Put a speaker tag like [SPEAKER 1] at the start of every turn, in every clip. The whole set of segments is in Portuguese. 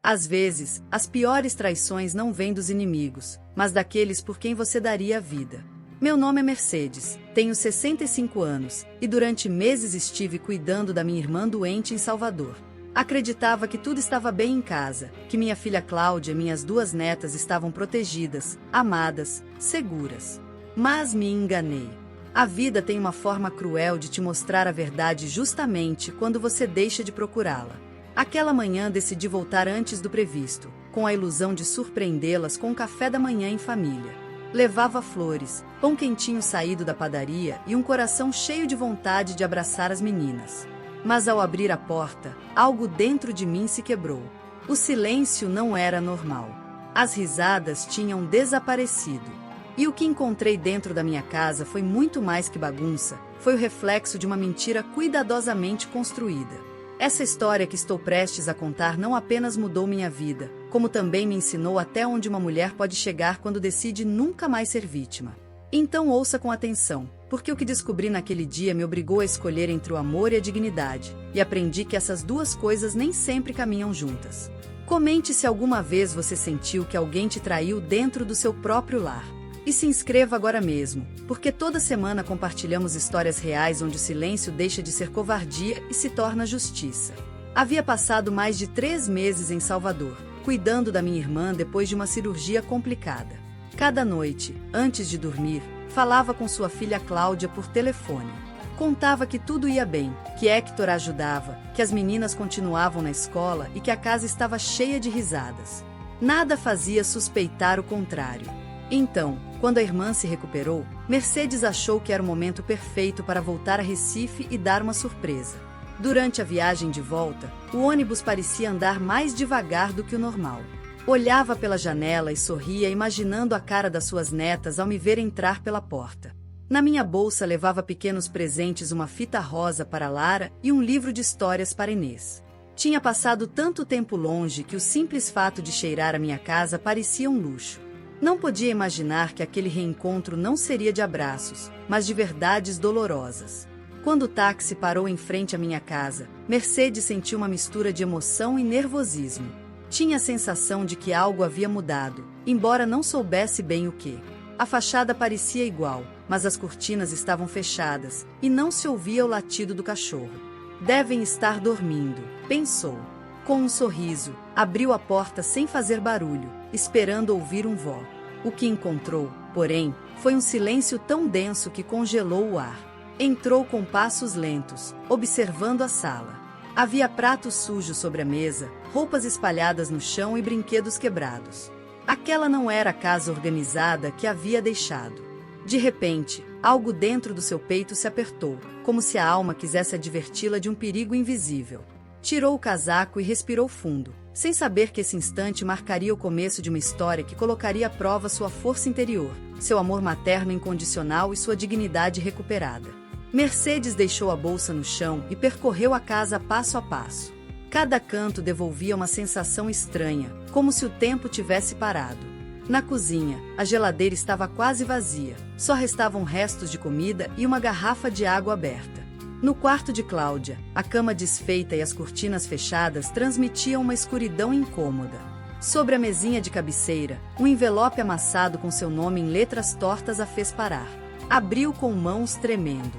[SPEAKER 1] Às vezes, as piores traições não vêm dos inimigos, mas daqueles por quem você daria a vida. Meu nome é Mercedes, tenho 65 anos, e durante meses estive cuidando da minha irmã doente em Salvador. Acreditava que tudo estava bem em casa, que minha filha Cláudia e minhas 2 netas estavam protegidas, amadas, seguras. Mas me enganei. A vida tem uma forma cruel de te mostrar a verdade justamente quando você deixa de procurá-la. Aquela manhã decidi voltar antes do previsto, com a ilusão de surpreendê-las com um café da manhã em família. Levava flores, pão quentinho saído da padaria e um coração cheio de vontade de abraçar as meninas. Mas ao abrir a porta, algo dentro de mim se quebrou. O silêncio não era normal. As risadas tinham desaparecido. E o que encontrei dentro da minha casa foi muito mais que bagunça, foi o reflexo de uma mentira cuidadosamente construída. Essa história que estou prestes a contar não apenas mudou minha vida, como também me ensinou até onde uma mulher pode chegar quando decide nunca mais ser vítima. Então ouça com atenção, porque o que descobri naquele dia me obrigou a escolher entre o amor e a dignidade, e aprendi que essas 2 coisas nem sempre caminham juntas. Comente se alguma vez você sentiu que alguém te traiu dentro do seu próprio lar. E se inscreva agora mesmo, porque toda semana compartilhamos histórias reais onde o silêncio deixa de ser covardia e se torna justiça. Havia passado mais de 3 meses em Salvador, cuidando da minha irmã depois de uma cirurgia complicada. Cada noite, antes de dormir, falava com sua filha Cláudia por telefone. Contava que tudo ia bem, que Héctor a ajudava, que as meninas continuavam na escola e que a casa estava cheia de risadas. Nada fazia suspeitar o contrário. Então, quando a irmã se recuperou, Mercedes achou que era o momento perfeito para voltar a Recife e dar uma surpresa. Durante a viagem de volta, o ônibus parecia andar mais devagar do que o normal. Olhava pela janela e sorria imaginando a cara das suas netas ao me ver entrar pela porta. Na minha bolsa levava pequenos presentes, uma fita rosa para Lara e um livro de histórias para Inês. Tinha passado tanto tempo longe que o simples fato de cheirar a minha casa parecia um luxo. Não podia imaginar que aquele reencontro não seria de abraços, mas de verdades dolorosas. Quando o táxi parou em frente à minha casa, Mercedes sentiu uma mistura de emoção e nervosismo. Tinha a sensação de que algo havia mudado, embora não soubesse bem o que. A fachada parecia igual, mas as cortinas estavam fechadas, e não se ouvia o latido do cachorro. Devem estar dormindo, pensou. Com um sorriso, abriu a porta sem fazer barulho, esperando ouvir um vó. O que encontrou, porém, foi um silêncio tão denso que congelou o ar. Entrou com passos lentos, observando a sala. Havia pratos sujos sobre a mesa, roupas espalhadas no chão e brinquedos quebrados. Aquela não era a casa organizada que havia deixado. De repente, algo dentro do seu peito se apertou, como se a alma quisesse adverti-la de um perigo invisível. Tirou o casaco e respirou fundo, sem saber que esse instante marcaria o começo de uma história que colocaria à prova sua força interior, seu amor materno incondicional e sua dignidade recuperada. Mercedes deixou a bolsa no chão e percorreu a casa passo a passo. Cada canto devolvia uma sensação estranha, como se o tempo tivesse parado. Na cozinha, a geladeira estava quase vazia, só restavam restos de comida e uma garrafa de água aberta. No quarto de Cláudia, a cama desfeita e as cortinas fechadas transmitiam uma escuridão incômoda. Sobre a mesinha de cabeceira, um envelope amassado com seu nome em letras tortas a fez parar. Abriu com mãos tremendo.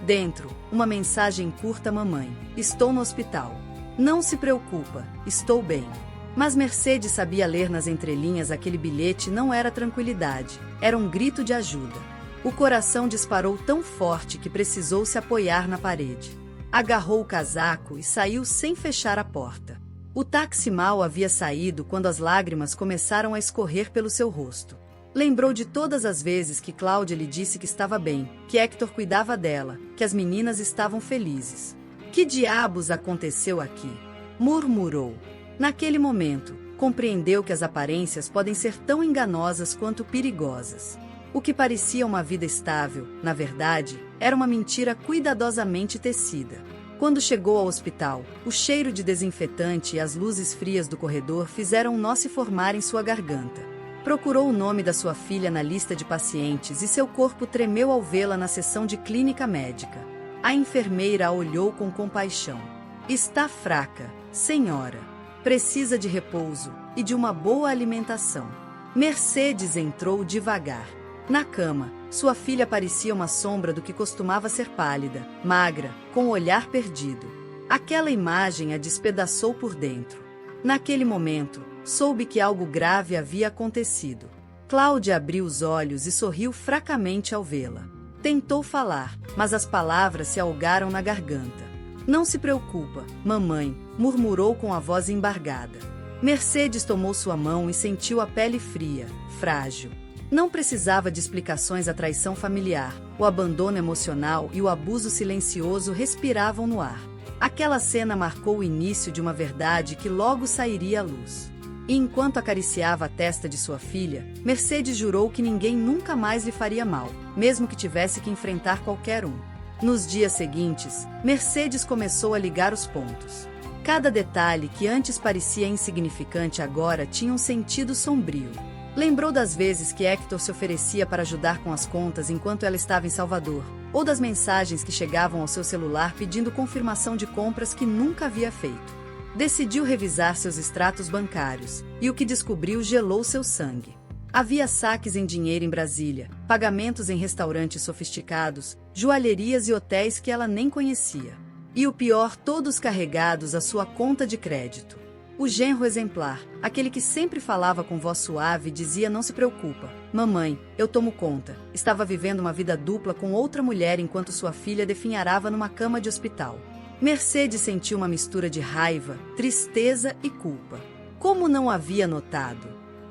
[SPEAKER 1] Dentro, uma mensagem curta: mamãe, estou no hospital. Não se preocupa, estou bem. Mas Mercedes sabia ler nas entrelinhas aquele bilhete não era tranquilidade, era um grito de ajuda. O coração disparou tão forte que precisou se apoiar na parede. Agarrou o casaco e saiu sem fechar a porta. O táxi mal havia saído quando as lágrimas começaram a escorrer pelo seu rosto. Lembrou de todas as vezes que Cláudia lhe disse que estava bem, que Héctor cuidava dela, que as meninas estavam felizes. Que diabos aconteceu aqui? Murmurou. Naquele momento, compreendeu que as aparências podem ser tão enganosas quanto perigosas. O que parecia uma vida estável, na verdade, era uma mentira cuidadosamente tecida. Quando chegou ao hospital, o cheiro de desinfetante e as luzes frias do corredor fizeram um nó se formar em sua garganta. Procurou o nome da sua filha na lista de pacientes e seu corpo tremeu ao vê-la na sessão de clínica médica. A enfermeira a olhou com compaixão. Está fraca, senhora. Precisa de repouso e de uma boa alimentação. Mercedes entrou devagar. Na cama, sua filha parecia uma sombra do que costumava ser pálida, magra, com o olhar perdido. Aquela imagem a despedaçou por dentro. Naquele momento, soube que algo grave havia acontecido. Cláudia abriu os olhos e sorriu fracamente ao vê-la. Tentou falar, mas as palavras se ahogaram na garganta. Não se preocupa, mamãe, murmurou com a voz embargada. Mercedes tomou sua mão e sentiu a pele fria, frágil. Não precisava de explicações à traição familiar, o abandono emocional e o abuso silencioso respiravam no ar. Aquela cena marcou o início de uma verdade que logo sairia à luz. E enquanto acariciava a testa de sua filha, Mercedes jurou que ninguém nunca mais lhe faria mal, mesmo que tivesse que enfrentar qualquer um. Nos dias seguintes, Mercedes começou a ligar os pontos. Cada detalhe que antes parecia insignificante agora tinha um sentido sombrio. Lembrou das vezes que Hector se oferecia para ajudar com as contas enquanto ela estava em Salvador, ou das mensagens que chegavam ao seu celular pedindo confirmação de compras que nunca havia feito. Decidiu revisar seus extratos bancários, e o que descobriu gelou seu sangue. Havia saques em dinheiro em Brasília, pagamentos em restaurantes sofisticados, joalherias e hotéis que ela nem conhecia. E o pior, todos carregados à sua conta de crédito. O genro exemplar, aquele que sempre falava com voz suave, dizia: "Não se preocupa, mamãe, eu tomo conta." Estava vivendo uma vida dupla com outra mulher enquanto sua filha definharava numa cama de hospital. Mercedes sentiu uma mistura de raiva, tristeza e culpa. Como não havia notado?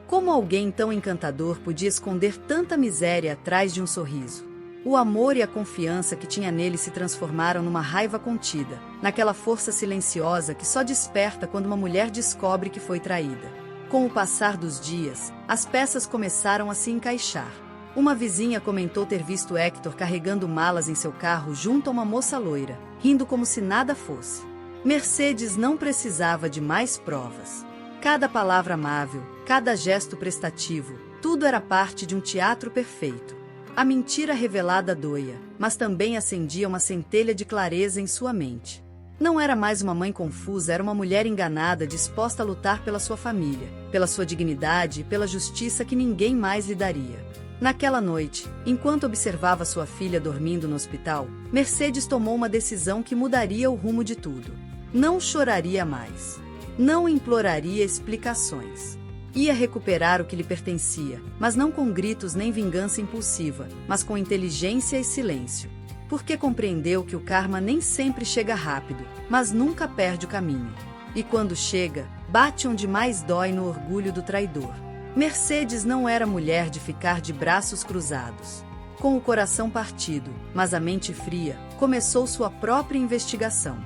[SPEAKER 1] Como alguém tão encantador podia esconder tanta miséria atrás de um sorriso? O amor e a confiança que tinha nele se transformaram numa raiva contida, naquela força silenciosa que só desperta quando uma mulher descobre que foi traída. Com o passar dos dias, as peças começaram a se encaixar. Uma vizinha comentou ter visto Hector carregando malas em seu carro junto a uma moça loira, rindo como se nada fosse. Mercedes não precisava de mais provas. Cada palavra amável, cada gesto prestativo, tudo era parte de um teatro perfeito. A mentira revelada doía, mas também acendia uma centelha de clareza em sua mente. Não era mais uma mãe confusa, era uma mulher enganada disposta a lutar pela sua família, pela sua dignidade e pela justiça que ninguém mais lhe daria. Naquela noite, enquanto observava sua filha dormindo no hospital, Mercedes tomou uma decisão que mudaria o rumo de tudo. Não choraria mais. Não imploraria explicações. Ia recuperar o que lhe pertencia, mas não com gritos nem vingança impulsiva, mas com inteligência e silêncio. Porque compreendeu que o karma nem sempre chega rápido, mas nunca perde o caminho. E quando chega, bate onde mais dói, no orgulho do traidor. Mercedes não era mulher de ficar de braços cruzados. Com o coração partido, mas a mente fria, começou sua própria investigação.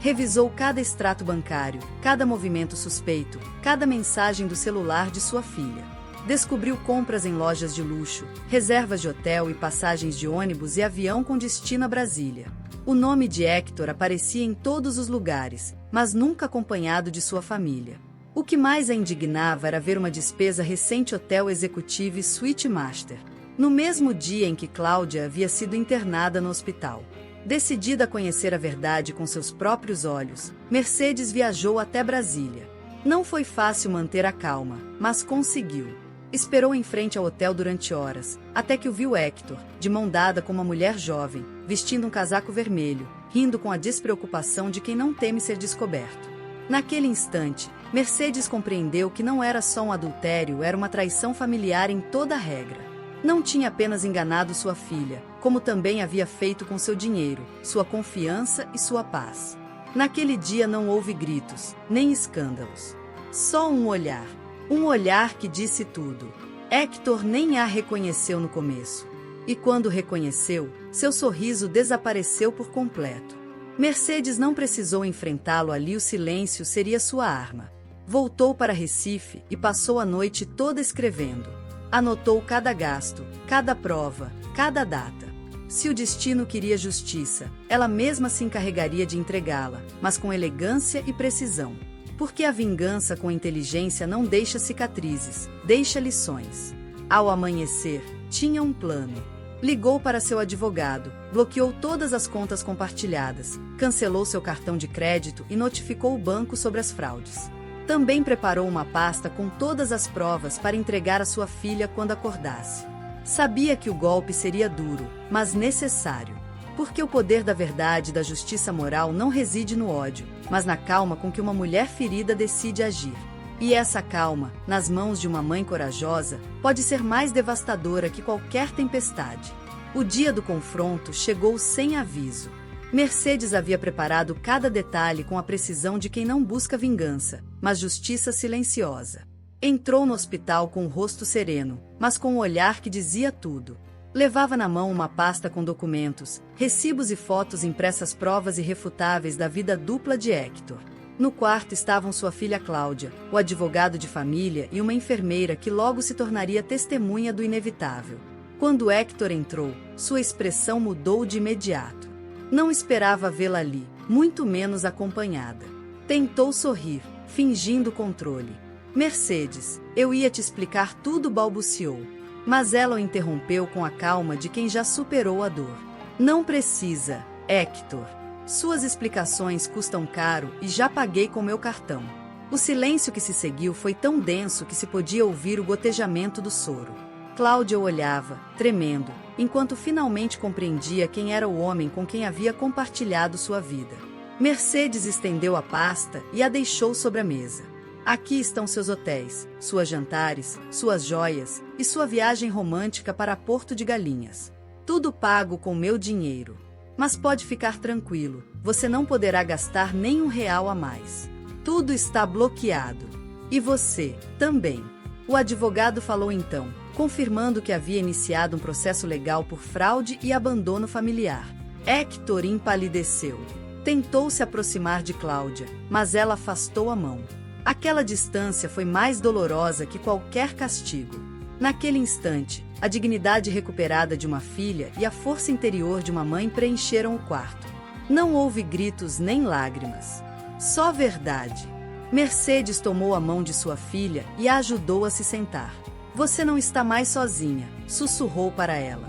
[SPEAKER 1] Revisou cada extrato bancário, cada movimento suspeito, cada mensagem do celular de sua filha. Descobriu compras em lojas de luxo, reservas de hotel e passagens de ônibus e avião com destino a Brasília. O nome de Hector aparecia em todos os lugares, mas nunca acompanhado de sua família. O que mais a indignava era ver uma despesa recente: hotel executivo e suíte master, no mesmo dia em que Cláudia havia sido internada no hospital. Decidida a conhecer a verdade com seus próprios olhos, Mercedes viajou até Brasília. Não foi fácil manter a calma, mas conseguiu. Esperou em frente ao hotel durante horas, até que o viu Hector, de mão dada com uma mulher jovem, vestindo um casaco vermelho, rindo com a despreocupação de quem não teme ser descoberto. Naquele instante, Mercedes compreendeu que não era só um adultério, era uma traição familiar em toda a regra. Não tinha apenas enganado sua filha, como também havia feito com seu dinheiro, sua confiança e sua paz. Naquele dia não houve gritos, nem escândalos. Só um olhar que disse tudo. Hector nem a reconheceu no começo. E quando reconheceu, seu sorriso desapareceu por completo. Mercedes não precisou enfrentá-lo ali, o silêncio seria sua arma. Voltou para Recife e passou a noite toda escrevendo. Anotou cada gasto, cada prova, cada data. Se o destino queria justiça, ela mesma se encarregaria de entregá-la, mas com elegância e precisão. Porque a vingança com inteligência não deixa cicatrizes, deixa lições. Ao amanhecer, tinha um plano. Ligou para seu advogado, bloqueou todas as contas compartilhadas, cancelou seu cartão de crédito e notificou o banco sobre as fraudes. Também preparou uma pasta com todas as provas para entregar à sua filha quando acordasse. Sabia que o golpe seria duro, mas necessário. Porque o poder da verdade e da justiça moral não reside no ódio, mas na calma com que uma mulher ferida decide agir. E essa calma, nas mãos de uma mãe corajosa, pode ser mais devastadora que qualquer tempestade. O dia do confronto chegou sem aviso. Mercedes havia preparado cada detalhe com a precisão de quem não busca vingança, mas justiça silenciosa. Entrou no hospital com o rosto sereno, mas com um olhar que dizia tudo. Levava na mão uma pasta com documentos, recibos e fotos impressas, provas irrefutáveis da vida dupla de Héctor. No quarto estavam sua filha Cláudia, o advogado de família e uma enfermeira que logo se tornaria testemunha do inevitável. Quando Héctor entrou, sua expressão mudou de imediato. Não esperava vê-la ali, muito menos acompanhada. Tentou sorrir, fingindo controle. Mercedes, eu ia te explicar tudo, balbuciou. Mas ela o interrompeu com a calma de quem já superou a dor. Não precisa, Héctor. Suas explicações custam caro e já paguei com meu cartão. O silêncio que se seguiu foi tão denso que se podia ouvir o gotejamento do soro. Cláudia o olhava, tremendo, enquanto finalmente compreendia quem era o homem com quem havia compartilhado sua vida. Mercedes estendeu a pasta e a deixou sobre a mesa. Aqui estão seus hotéis, suas jantares, suas joias e sua viagem romântica para Porto de Galinhas. Tudo pago com meu dinheiro. Mas pode ficar tranquilo, você não poderá gastar nem R$1 a mais. Tudo está bloqueado. E você, também. O advogado falou então, confirmando que havia iniciado um processo legal por fraude e abandono familiar. Héctor empalideceu. Tentou se aproximar de Cláudia, mas ela afastou a mão. Aquela distância foi mais dolorosa que qualquer castigo. Naquele instante, a dignidade recuperada de uma filha e a força interior de uma mãe preencheram o quarto. Não houve gritos nem lágrimas. Só verdade. Mercedes tomou a mão de sua filha e a ajudou a se sentar. Você não está mais sozinha, sussurrou para ela.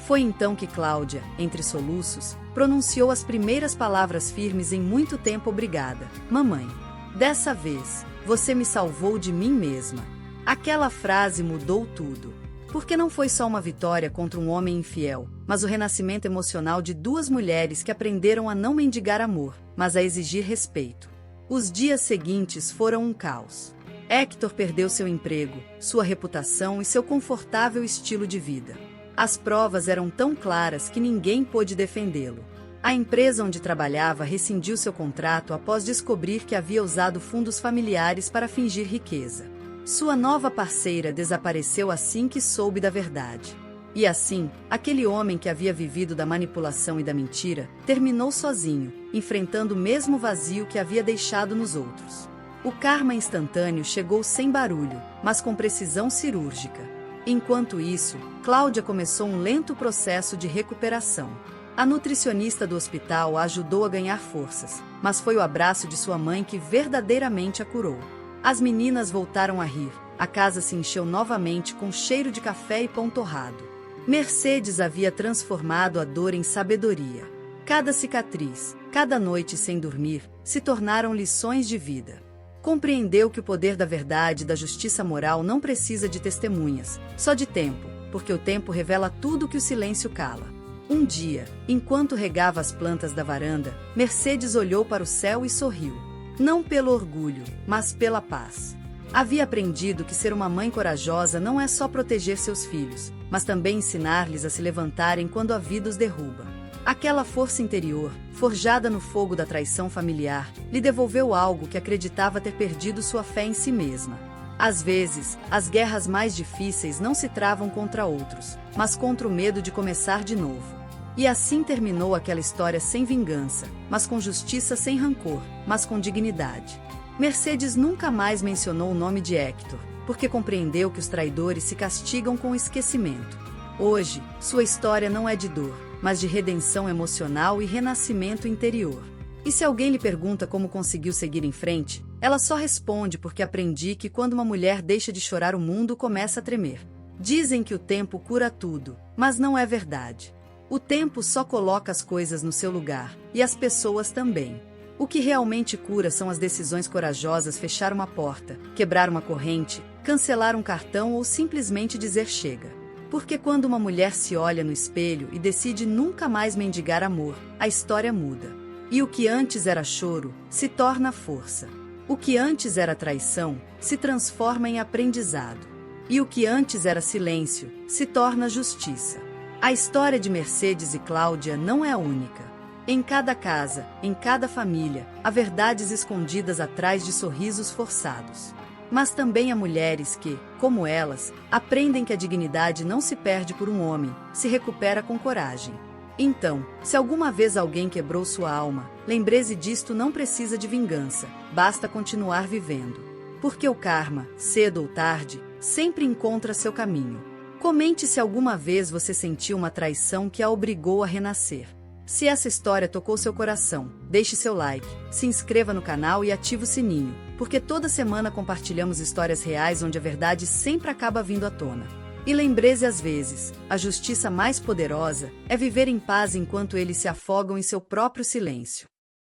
[SPEAKER 1] Foi então que Cláudia, entre soluços, pronunciou as primeiras palavras firmes em muito tempo. Obrigada, mamãe. Dessa vez, você me salvou de mim mesma. Aquela frase mudou tudo. Porque não foi só uma vitória contra um homem infiel, mas o renascimento emocional de duas mulheres que aprenderam a não mendigar amor, mas a exigir respeito. Os dias seguintes foram um caos. Héctor perdeu seu emprego, sua reputação e seu confortável estilo de vida. As provas eram tão claras que ninguém pôde defendê-lo. A empresa onde trabalhava rescindiu seu contrato após descobrir que havia usado fundos familiares para fingir riqueza. Sua nova parceira desapareceu assim que soube da verdade. E assim, aquele homem que havia vivido da manipulação e da mentira, terminou sozinho, enfrentando o mesmo vazio que havia deixado nos outros. O karma instantâneo chegou sem barulho, mas com precisão cirúrgica. Enquanto isso, Cláudia começou um lento processo de recuperação. A nutricionista do hospital a ajudou a ganhar forças, mas foi o abraço de sua mãe que verdadeiramente a curou. As meninas voltaram a rir, a casa se encheu novamente com cheiro de café e pão torrado. Mercedes havia transformado a dor em sabedoria. Cada cicatriz, cada noite sem dormir, se tornaram lições de vida. Compreendeu que o poder da verdade e da justiça moral não precisa de testemunhas, só de tempo, porque o tempo revela tudo que o silêncio cala. Um dia, enquanto regava as plantas da varanda, Mercedes olhou para o céu e sorriu. Não pelo orgulho, mas pela paz. Havia aprendido que ser uma mãe corajosa não é só proteger seus filhos, mas também ensinar-lhes a se levantarem quando a vida os derruba. Aquela força interior, forjada no fogo da traição familiar, lhe devolveu algo que acreditava ter perdido: sua fé em si mesma. Às vezes, as guerras mais difíceis não se travam contra outros, mas contra o medo de começar de novo. E assim terminou aquela história sem vingança, mas com justiça, sem rancor, mas com dignidade. Mercedes nunca mais mencionou o nome de Héctor, porque compreendeu que os traidores se castigam com o esquecimento. Hoje, sua história não é de dor, mas de redenção emocional e renascimento interior. E se alguém lhe pergunta como conseguiu seguir em frente, ela só responde: porque aprendi que quando uma mulher deixa de chorar, o mundo começa a tremer. Dizem que o tempo cura tudo, mas não é verdade. O tempo só coloca as coisas no seu lugar, e as pessoas também. O que realmente cura são as decisões corajosas: fechar uma porta, quebrar uma corrente, cancelar um cartão ou simplesmente dizer chega. Porque quando uma mulher se olha no espelho e decide nunca mais mendigar amor, a história muda. E o que antes era choro, se torna força. O que antes era traição, se transforma em aprendizado. E o que antes era silêncio, se torna justiça. A história de Mercedes e Cláudia não é a única. Em cada casa, em cada família, há verdades escondidas atrás de sorrisos forçados. Mas também há mulheres que, como elas, aprendem que a dignidade não se perde por um homem, se recupera com coragem. Então, se alguma vez alguém quebrou sua alma, lembre-se disto: não precisa de vingança, basta continuar vivendo. Porque o karma, cedo ou tarde, sempre encontra seu caminho. Comente se alguma vez você sentiu uma traição que a obrigou a renascer. Se essa história tocou seu coração, deixe seu like, se inscreva no canal e ative o sininho, porque toda semana compartilhamos histórias reais onde a verdade sempre acaba vindo à tona. E lembre-se, às vezes, a justiça mais poderosa é viver em paz enquanto eles se afogam em seu próprio silêncio.